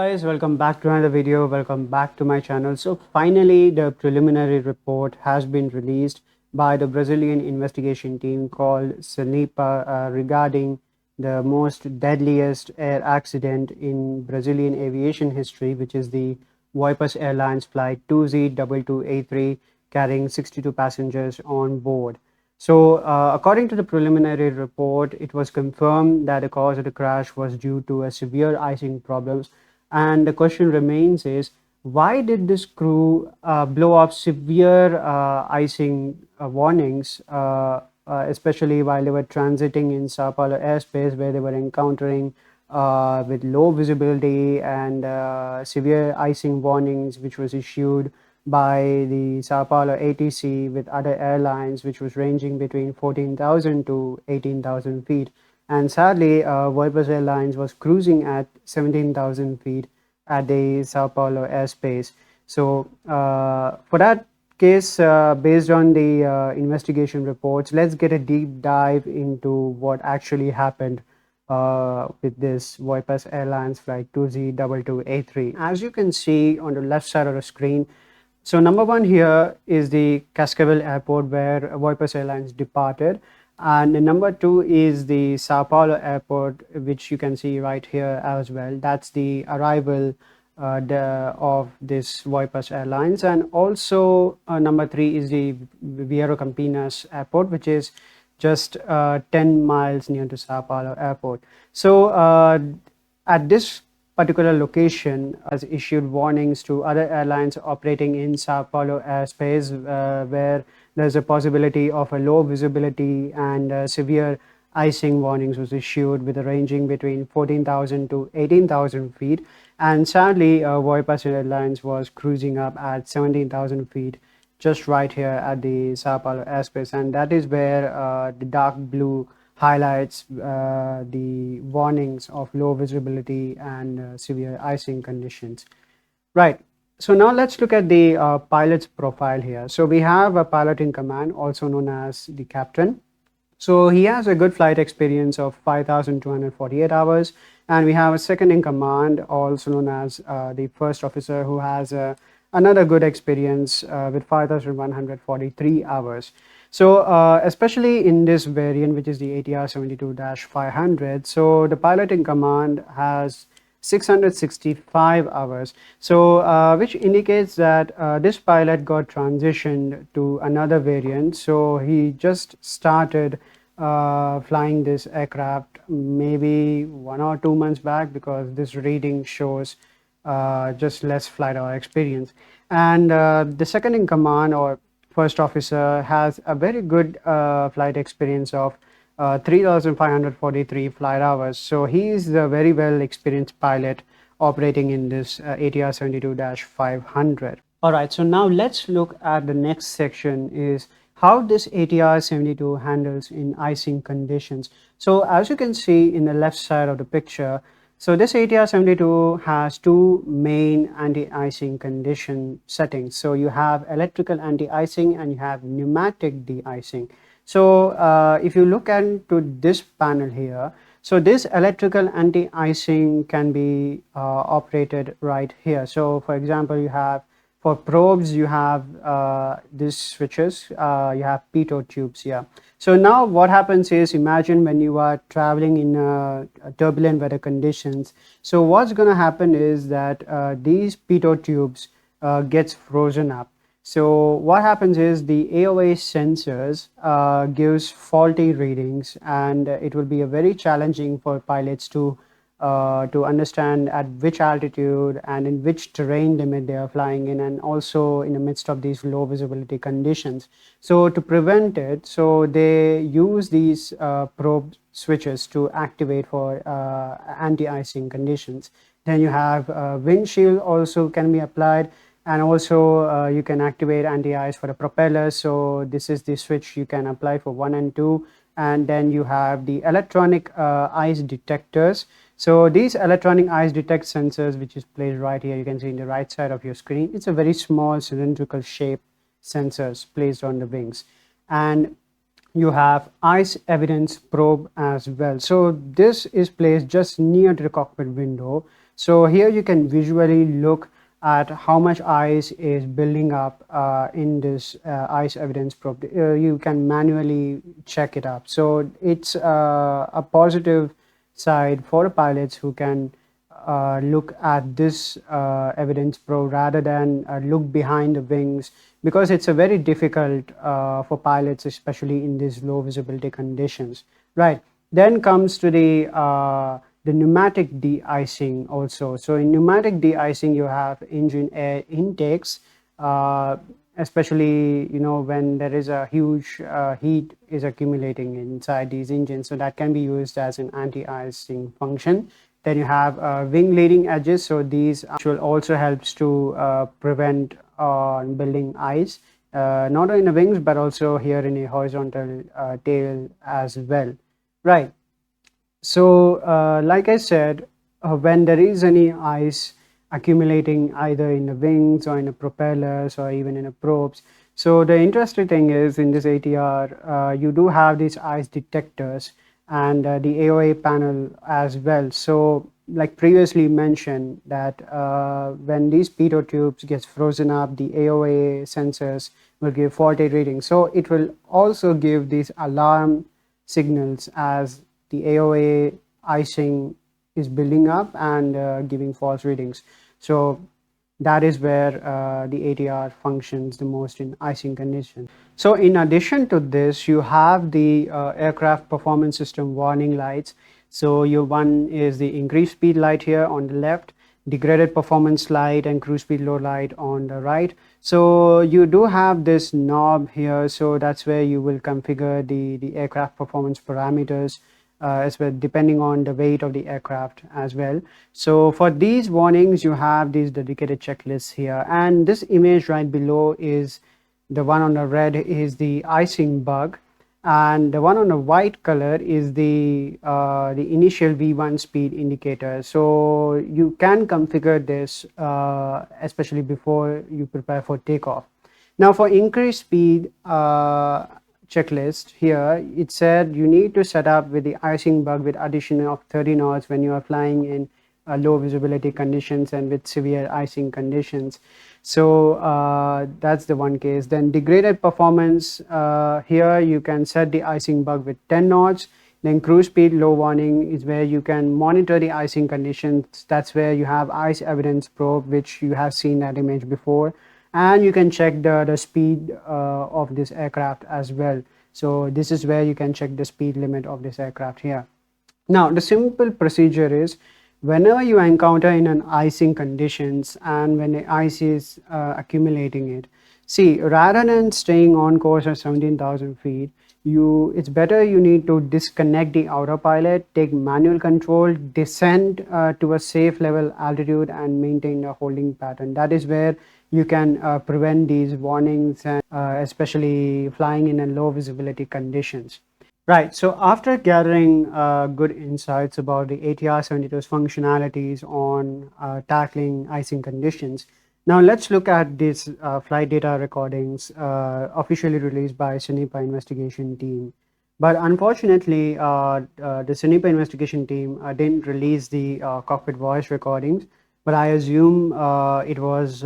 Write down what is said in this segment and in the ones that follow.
Guys, welcome back to another video. Welcome back to my channel. So finally the preliminary report has been released by the Brazilian investigation team called CENIPA regarding the most deadliest air accident in Brazilian aviation history, which is the Voepass Airlines Flight 2Z2283 carrying 62 passengers on board. So, according to the preliminary report, it was confirmed that the cause of the crash was due to a severe icing problems. And the question remains is, why did this crew blow up severe icing warnings, especially while they were transiting in Sao Paulo airspace, where they were encountering with low visibility and severe icing warnings, which was issued by the Sao Paulo ATC with other airlines, which was ranging between 14,000 to 18,000 feet. And sadly, Voepass Airlines was cruising at 17,000 feet at the Sao Paulo airspace. So for that case, based on the investigation reports, let's get a deep dive into what actually happened with this Voepass Airlines Flight 2Z2283. As you can see on the left side of the screen, so number one here is the Cascavel airport where Voepass Airlines departed, and number two is the Sao Paulo airport, which you can see right here as well. That's the arrival of this Voepass Airlines. And also number three is the Vieira Campinas airport, which is just 10 miles near to Sao Paulo airport. So at this particular location has issued warnings to other airlines operating in Sao Paulo airspace, where there's a possibility of a low visibility, and severe icing warnings was issued with a ranging between 14,000 to 18,000 feet. And sadly, Voepass Airlines was cruising up at 17,000 feet, just right here at the Sao Paulo airspace, and that is where the dark blue highlights the warnings of low visibility and severe icing conditions. Right. So now let's look at the pilot's profile here. So we have a pilot in command, also known as the captain. So he has a good flight experience of 5,248 hours. And we have a second in command, also known as the first officer, who has another good experience with 5,143 hours. So especially in this variant, which is the ATR 72-500, so the pilot in command has 665 hours, so which indicates that this pilot got transitioned to another variant. So he just started flying this aircraft maybe 1 or 2 months back, because this reading shows just less flight hour experience. And the second in command, or first officer, has a very good flight experience of 3,543 flight hours. So he is a very well experienced pilot operating in this ATR 72-500. All right, so now let's look at the next section, is how this ATR 72 handles in icing conditions. So as you can see in the left side of the picture, so this ATR 72 has two main anti-icing condition settings. So you have electrical anti-icing and you have pneumatic de-icing. So if you look into this panel here, so this electrical anti-icing can be operated right here. So for example, you have for probes, you have these switches, you have pitot tubes here. So now what happens is, imagine when you are traveling in turbulent weather conditions. So what's going to happen is that these pitot tubes gets frozen up. So what happens is the AOA sensors gives faulty readings, and it will be a very challenging for pilots to understand at which altitude and in which terrain limit they are flying in, and also in the midst of these low visibility conditions. So to prevent it, so they use these probe switches to activate for anti-icing conditions. Then you have windshield also can be applied, and also you can activate anti-ice for the propellers. So this is the switch you can apply for 1 and 2. And then you have the electronic ice detectors. So these electronic ice detect sensors, which is placed right here, you can see in the right side of your screen. It's a very small cylindrical shape sensors placed on the wings. And you have ice evidence probe as well. So this is placed just near to the cockpit window. So here you can visually look at how much ice is building up in this ice evidence probe. You can manually check it up. So it's a positive side for pilots who can look at this evidence probe rather than look behind the wings, because it's a very difficult for pilots, especially in these low visibility conditions, right? Then comes to the pneumatic de-icing also. So in pneumatic de-icing, you have engine air intakes, uh, especially when there is a huge heat is accumulating inside these engines. So that can be used as an anti-icing function. Then you have wing leading edges. So these actual also helps to prevent building ice, not only in the wings but also here in a horizontal tail as well, right? So, like I said, when there is any ice accumulating either in the wings or in the propellers or even in the probes, so the interesting thing is in this ATR, you do have these ice detectors and the AOA panel as well. So, like previously mentioned, that when these pitot tubes gets frozen up, the AOA sensors will give faulty readings. So it will also give these alarm signals as the AOA icing is building up and giving false readings. So that is where the ATR functions the most in icing conditions. So in addition to this, you have the aircraft performance system warning lights. So your one is the increased speed light here on the left, degraded performance light and cruise speed low light on the right. So you do have this knob here, so that's where you will configure the aircraft performance parameters as well, depending on the weight of the aircraft as well. So for these warnings, you have these dedicated checklists here, and this image right below is the one on the red is the icing bug, and the one on the white color is the initial V1 speed indicator. So you can configure this especially before you prepare for takeoff. Now for increased speed checklist here, it said you need to set up with the icing bug with addition of 30 knots when you are flying in low visibility conditions and with severe icing conditions. So that's the one case. Then degraded performance, here you can set the icing bug with 10 knots. Then cruise speed low warning is where you can monitor the icing conditions. That's where you have ice evidence probe, which you have seen that image before, and you can check the speed of this aircraft as well. So this is where you can check the speed limit of this aircraft here. Now the simple procedure is, whenever you encounter in an icing conditions and when the ice is accumulating it, see, rather than staying on course at 17,000 feet, it's better you need to disconnect the autopilot, take manual control, descend to a safe level altitude and maintain a holding pattern. That is where you can prevent these warnings, and especially flying in a low visibility conditions. Right. So after gathering good insights about the ATR 72's functionalities on tackling icing conditions, now let's look at these flight data recordings officially released by CENIPA investigation team. But unfortunately, the CENIPA investigation team didn't release the cockpit voice recordings, but I assume it was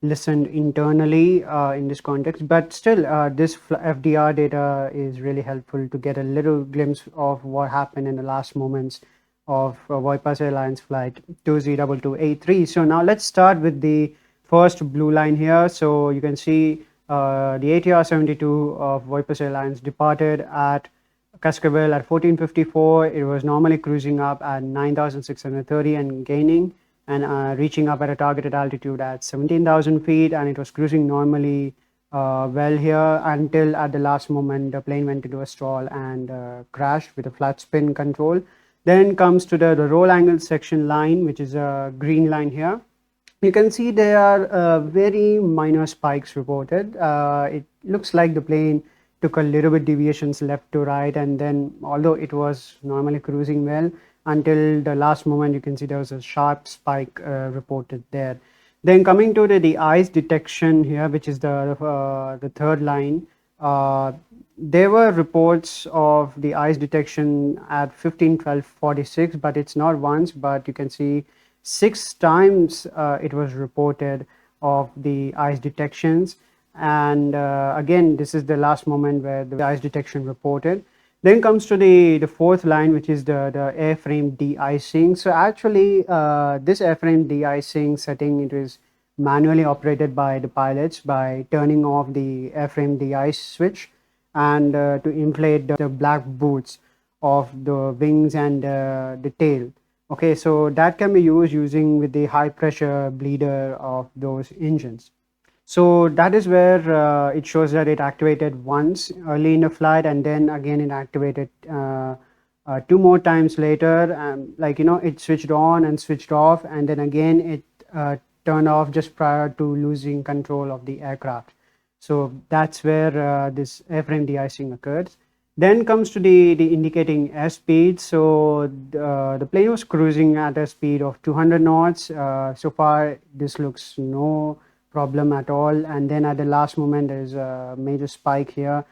listened internally in this context. But still, this FDR data is really helpful to get a little glimpse of what happened in the last moments of Voepass Airlines Flight 2Z2283. So now let's start with the first blue line here. So you can see the ATR 72 of Voepass Airlines departed at Cascavel at 1454. It was normally cruising up at 9,630 and gaining, and reaching up at a targeted altitude at 17,000 feet, and it was cruising normally well here until at the last moment the plane went into a stall and crashed with a flat spin control. Then comes to the roll angle section line, which is a green line here. You can see there are very minor spikes reported. It looks like the plane took a little bit deviations left to right, and then although it was normally cruising well until the last moment, you can see there was a sharp spike reported there. Then coming to the ice detection here, which is the third line, there were reports of the ice detection at 15:12:46, but it's not once, but you can see 6 times it was reported of the ice detections. And again, this is the last moment where the ice detection reported. Then comes to the fourth line, which is the airframe de-icing. So actually, this airframe de-icing setting, it is manually operated by the pilots by turning off the airframe de-ice switch and to inflate the black boots of the wings and the tail. Okay, so that can be used using with the high pressure bleeder of those engines. So that is where it shows that it activated once early in the flight, and then again it activated two more times later. Like, it switched on and switched off, and then again it turned off just prior to losing control of the aircraft. So that's where this airframe de-icing occurs. Then comes to the indicating airspeed. So the plane was cruising at a speed of 200 knots. So far, this looks no problem at all. And then at the last moment, there's a major spike here.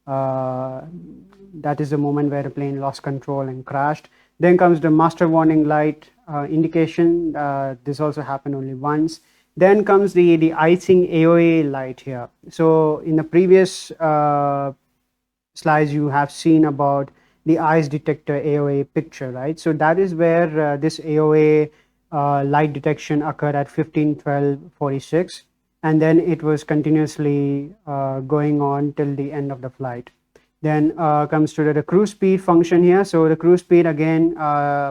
That is the moment where the plane lost control and crashed. Then comes the master warning light indication. This also happened only once. Then comes the icing AOA light here. So in the previous slides, you have seen about the ice detector AOA picture, right? So that is where this AOA light detection occurred at 15:12:46, and then it was continuously going on till the end of the flight. Then comes to the cruise speed function here. So the cruise speed, again,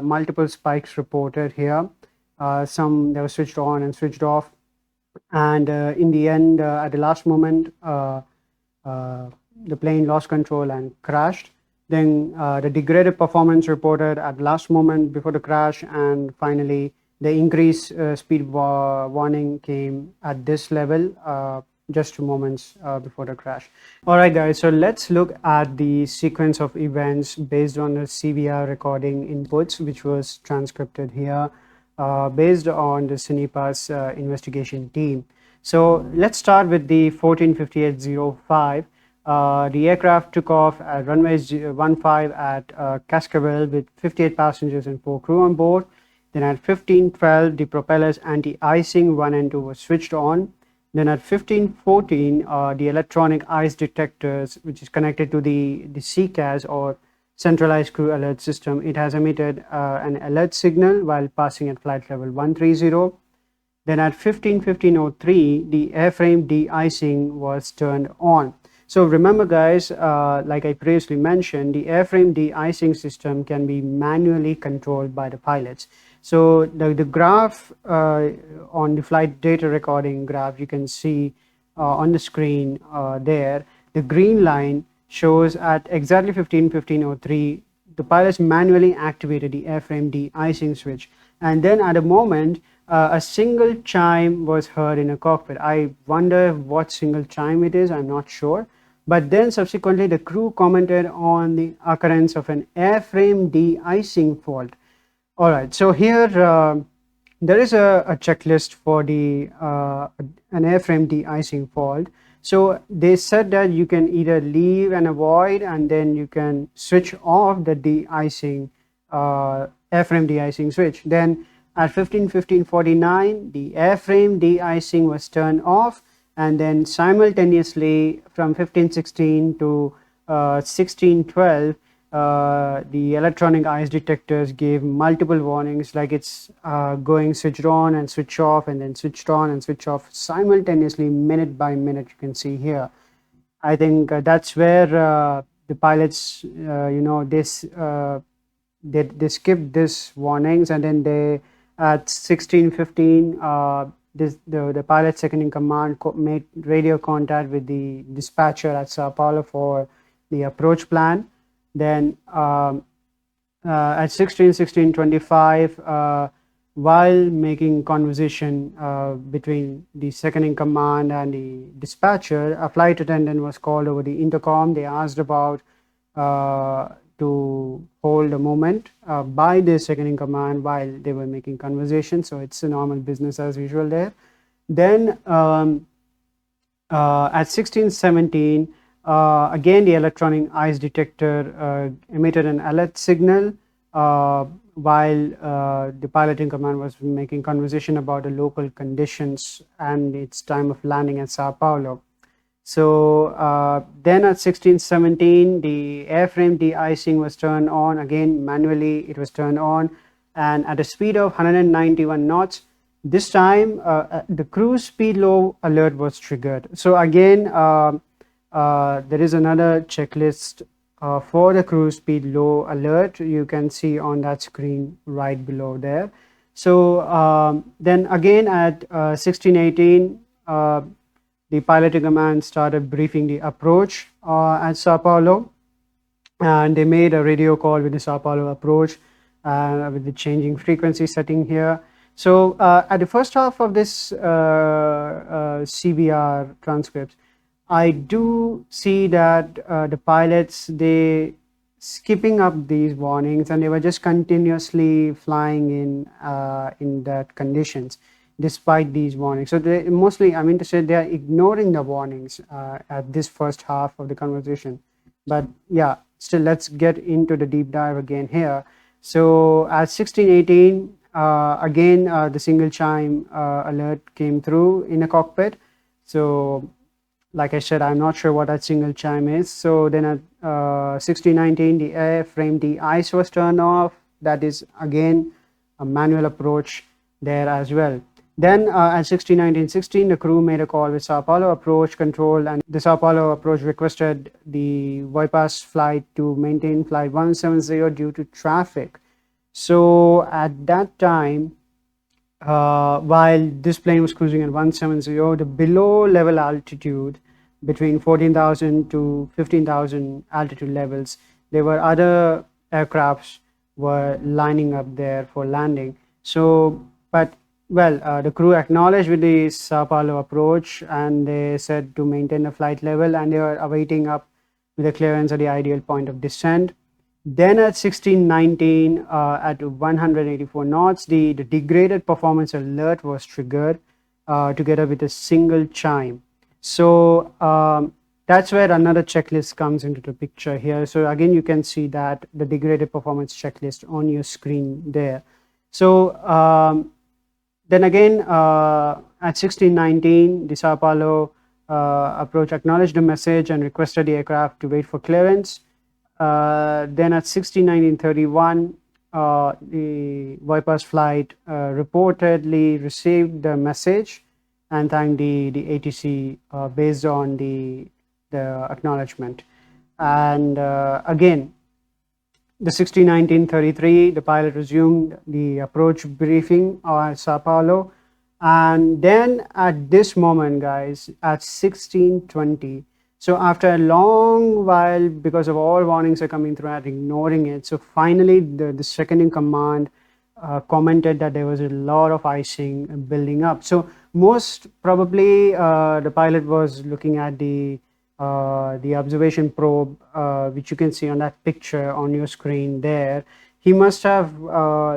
multiple spikes reported here. Some they were switched on and switched off, and in the end, at the last moment, the plane lost control and crashed. Then the degraded performance reported at last moment before the crash, and finally the increased speed warning came at this level just 2 moments before the crash. Alright guys, so let's look at the sequence of events based on the CVR recording inputs, which was transcripted here based on the CENIPA's investigation team. So let's start with the 14:58:05. The aircraft took off at runway 15 at Cascavel with 58 passengers and 4 crew on board. Then at 15:12, the propellers anti-icing 1 and 2 were switched on. Then at 15:14, the electronic ice detectors, which is connected to the CCAS or Centralized Crew Alert System, it has emitted an alert signal while passing at flight level 130. Then at 15:15:03, the airframe de-icing was turned on. So remember guys, like I previously mentioned, the airframe de-icing system can be manually controlled by the pilots. So the graph on the flight data recording graph, you can see on the screen there, the green line shows at exactly 15:15:03, the pilots manually activated the airframe de-icing switch. And then at a moment, a single chime was heard in a cockpit. I wonder what single chime it is, I'm not sure. But then subsequently, the crew commented on the occurrence of an airframe de-icing fault. All right, so here there is a checklist for the an airframe de-icing fault. So they said that you can either leave and avoid, and then you can switch off the de-icing airframe de-icing switch. Then at 15:49, the airframe de-icing was turned off, and then simultaneously from 15:16 to 16:12, the electronic ice detectors gave multiple warnings, like it's going switched on and switch off, and then switched on and switch off simultaneously, minute by minute. You can see here. I think that's where the pilots, they skipped this warnings, and then they at 16:15, the pilot second in command made radio contact with the dispatcher at Sao Paulo for the approach plan. Then at 16:25, while making conversation between the second in command and the dispatcher, a flight attendant was called over the intercom. They asked about to hold a moment by the second in command while they were making conversation. So it's a normal business as usual there. Then at 16:17, again the electronic ice detector emitted an alert signal while the pilot in command was making conversation about the local conditions and its time of landing at Sao Paulo. So then at 16:17, the airframe de-icing was turned on. Again, manually it was turned on, and at a speed of 191 knots. This time, the cruise speed low alert was triggered. So again, there is another checklist for the cruise speed low alert. You can see on that screen right below there. So then again at 16:18. The pilot in command started briefing the approach at Sao Paulo, and they made a radio call with the Sao Paulo approach with the changing frequency setting here. So at the first half of this CBR transcripts, I do see that the pilots, they skipping up these warnings, and they were just continuously flying in that conditions despite these warnings. So they mostly, I mean to say, they are ignoring the warnings at this first half of the conversation. But yeah, still, let's get into the deep dive again here. So at 16:18, again, the single chime alert came through in a cockpit. So like I said, I'm not sure what that single chime is. So then at 16:19, the airframe de-ice was turned off. That is again a manual approach there as well. Then at 16:19:16, the crew made a call with Sao Paulo approach control, and the Sao Paulo approach requested the Voepass flight to maintain flight 170 due to traffic. So at that time, while this plane was cruising at 170, the below level altitude between 14,000 to 15,000 altitude levels, there were other aircrafts were lining up there for landing. So, but well, the crew acknowledged with the Sao Paulo approach, and they said to maintain the flight level, and they were awaiting up with the clearance at the ideal point of descent. Then at 16:19, at 184 knots, the degraded performance alert was triggered together with a single chime. So that's where another checklist comes into the picture here. So again, you can see that the degraded performance checklist on your screen there. So then again, at 16:19, the Sao Paulo approach acknowledged the message and requested the aircraft to wait for clearance. Then at 16:19:31, the Voepass flight reportedly received the message and thanked the ATC based on the acknowledgement. And again, the 16:19:33, the pilot resumed the approach briefing at Sao Paulo. And then at this moment, guys, at 16:20, so after a long while, because of all warnings are coming through and ignoring it, so finally the second in command commented that there was a lot of icing building up. So most probably the pilot was looking at the observation probe, which you can see on that picture on your screen there. He must have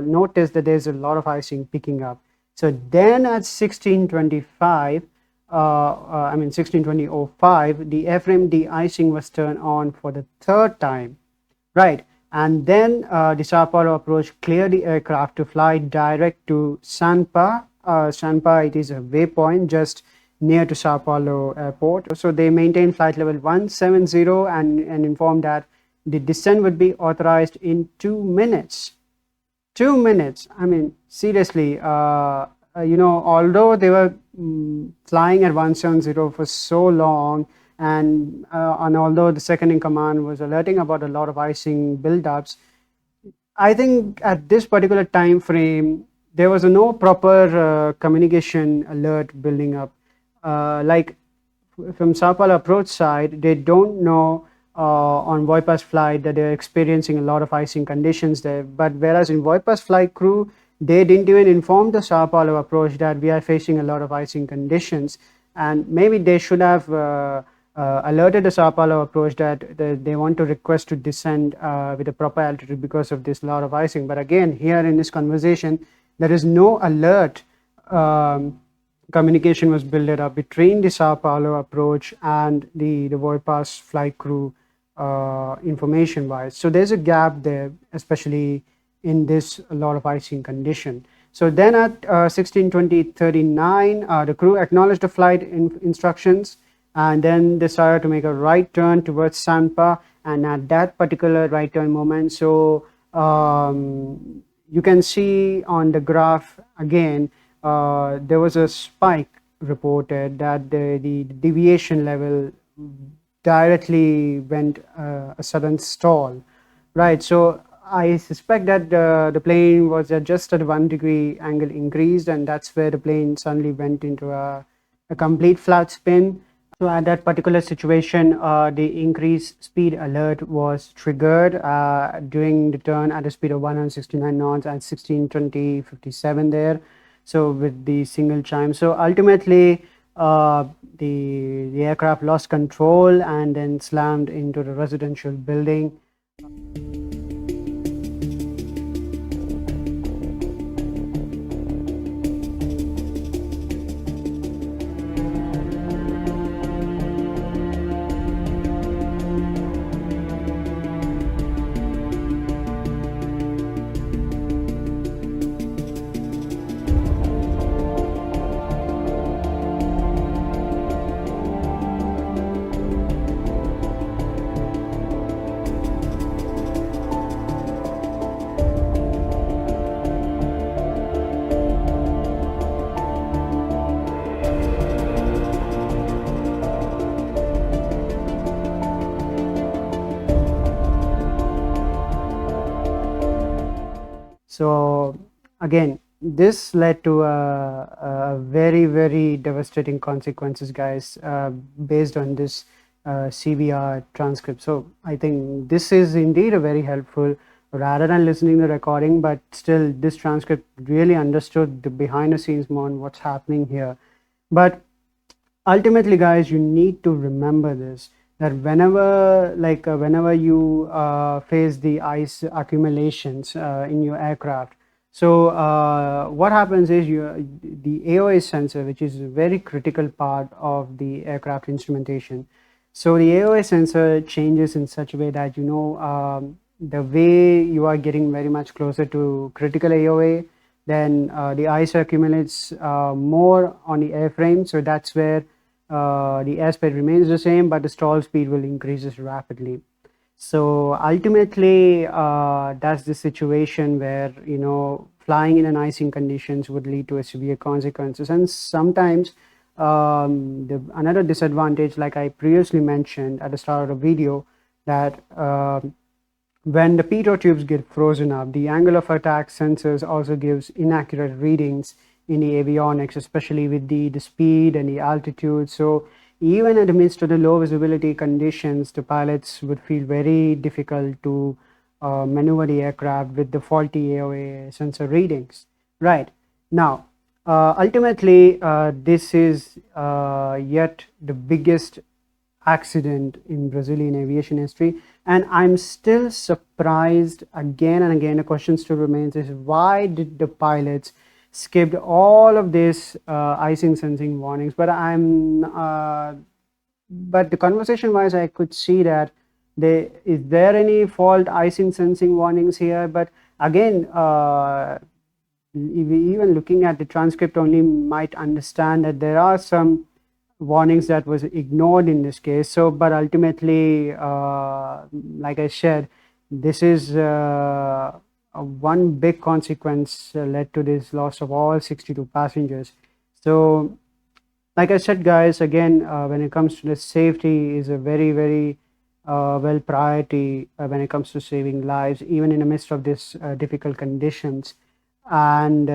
noticed that there's a lot of icing picking up. So then at 16:25, 16:20:05, the airframe de-icing was turned on for the third time, right? And then the Sao Paulo approach cleared the aircraft to fly direct to CENIPA. CENIPA, it is a waypoint just near to Sao Paulo airport. So they maintained flight level 170 and informed that the descent would be authorized in 2 minutes. 2 minutes. I mean, seriously, although they were flying at 170 for so long, and although the second in command was alerting about a lot of icing buildups, I think at this particular time frame, there was no proper communication alert building up. Like from Sao Paulo approach side, they don't know on Voepass flight that they're experiencing a lot of icing conditions there. But whereas in Voepass flight crew, they didn't even inform the Sao Paulo approach that we are facing a lot of icing conditions, and maybe they should have alerted the Sao Paulo approach that they want to request to descend with a proper altitude because of this lot of icing. But again, here in this conversation, there is no alert. Communication was built up between the Sao Paulo approach and the Voepass flight crew information wise. So there's a gap there, especially in this a lot of icing condition. So then at 16:20:39, the crew acknowledged the flight instructions, and then decided to make a right turn towards CENIPA. And at that particular right turn moment, so you can see on the graph again, there was a spike reported that the deviation level directly went a sudden stall, right? So I suspect that the plane was just at 1 degree angle increased, and that's where the plane suddenly went into a complete flat spin. So at that particular situation, the increased speed alert was triggered during the turn at a speed of 169 knots at 16:20:57 there. So with the single chime. So ultimately, the aircraft lost control and then slammed into the residential building. So again, this led to a very, very devastating consequences, guys, based on this CVR transcript. So I think this is indeed a very helpful, rather than listening to the recording, but still this transcript really understood the behind the scenes more on what's happening here. But ultimately, guys, you need to remember this, that whenever you face the ice accumulations in your aircraft, so what happens is the AOA sensor, which is a very critical part of the aircraft instrumentation. So the AOA sensor changes in such a way that the way you are getting very much closer to critical AOA, then the ice accumulates more on the airframe. So that's where the airspeed remains the same, but the stall speed will increases rapidly. So ultimately, that's the situation where flying in an icing conditions would lead to a severe consequences. And sometimes another disadvantage, like I previously mentioned at the start of the video, that when the pitot tubes get frozen up, the angle of attack sensors also gives inaccurate readings in the avionics, especially with the speed and the altitude. So even in the midst of the low visibility conditions, the pilots would feel very difficult to maneuver the aircraft with the faulty AOA sensor readings. Right. Now, ultimately, this is yet the biggest accident in Brazilian aviation history, and I'm still surprised again and again. The question still remains is, why did the pilots skipped all of this icing sensing warnings? But but the conversation wise, I could see that is there any fault icing sensing warnings here? But again, even looking at the transcript only might understand that there are some warnings that was ignored in this case. So but ultimately, like I said, this is one big consequence led to this loss of all 62 passengers. So like I said, guys, again, when it comes to the safety is a very, very well priority when it comes to saving lives, even in the midst of this difficult conditions. And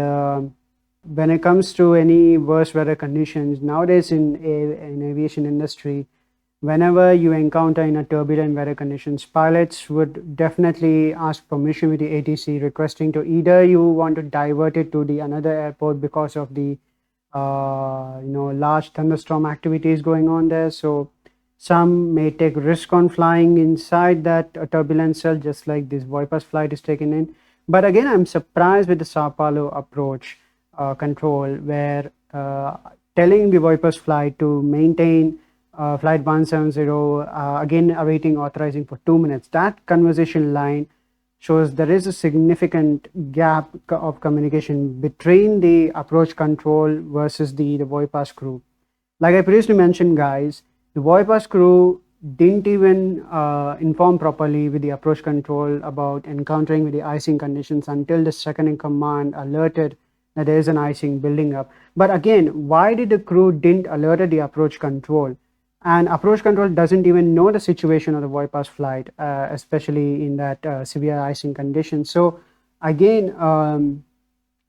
when it comes to any worse weather conditions nowadays in aviation industry, whenever you encounter in a turbulent weather conditions, pilots would definitely ask permission with the ATC, requesting to either you want to divert it to the another airport because of the large thunderstorm activities going on there. So some may take risk on flying inside that turbulent cell, just like this Voepass flight is taken in. But again, I'm surprised with the Sao Paulo approach control, where telling the Voepass flight to maintain flight 170, again awaiting authorizing for 2 minutes. That conversation line shows there is a significant gap of communication between the approach control versus the Voepass crew. Like I previously mentioned, guys, the Voepass crew didn't even inform properly with the approach control about encountering with the icing conditions until the second in command alerted that there is an icing building up. But again, why did the crew didn't alert the approach control? And approach control doesn't even know the situation of the Voepass flight, especially in that severe icing condition. So again,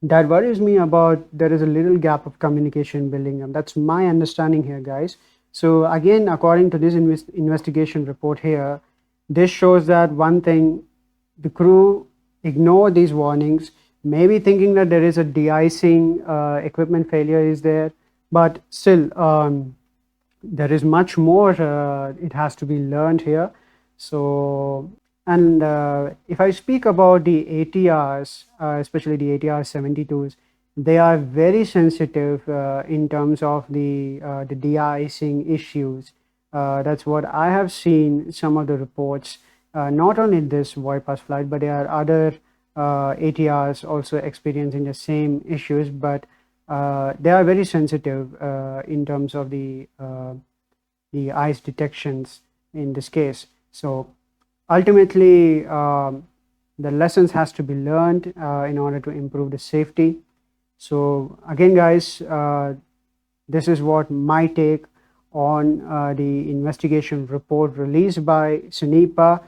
that worries me about there is a little gap of communication building up. That's my understanding here, guys. So again, according to this investigation report here, this shows that one thing, the crew ignore these warnings, maybe thinking that there is a de-icing equipment failure is there, but still there is much more it has to be learned here. So, and if I speak about the ATRs, especially the ATR 72s, they are very sensitive in terms of the de-icing issues. That's what I have seen some of the reports, not only this Voepass flight, but there are other ATRs also experiencing the same issues, but they are very sensitive in terms of the ice detections in this case. So ultimately, the lessons has to be learned in order to improve the safety. So again, guys, this is what my take on the investigation report released by CENIPA,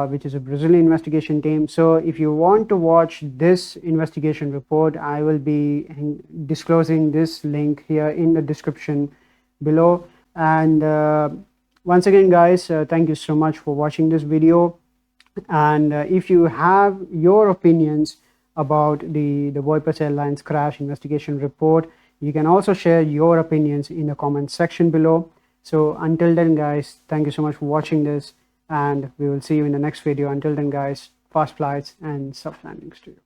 which is a Brazilian investigation team. So if you want to watch this investigation report, I will be disclosing this link here in the description below. And once again, guys, thank you so much for watching this video. And if you have your opinions about the Voepass Airlines crash investigation report, you can also share your opinions in the comment section below. So until then, guys, thank you so much for watching this, and we will see you in the next video. Until then, guys, fast flights and soft landings to you.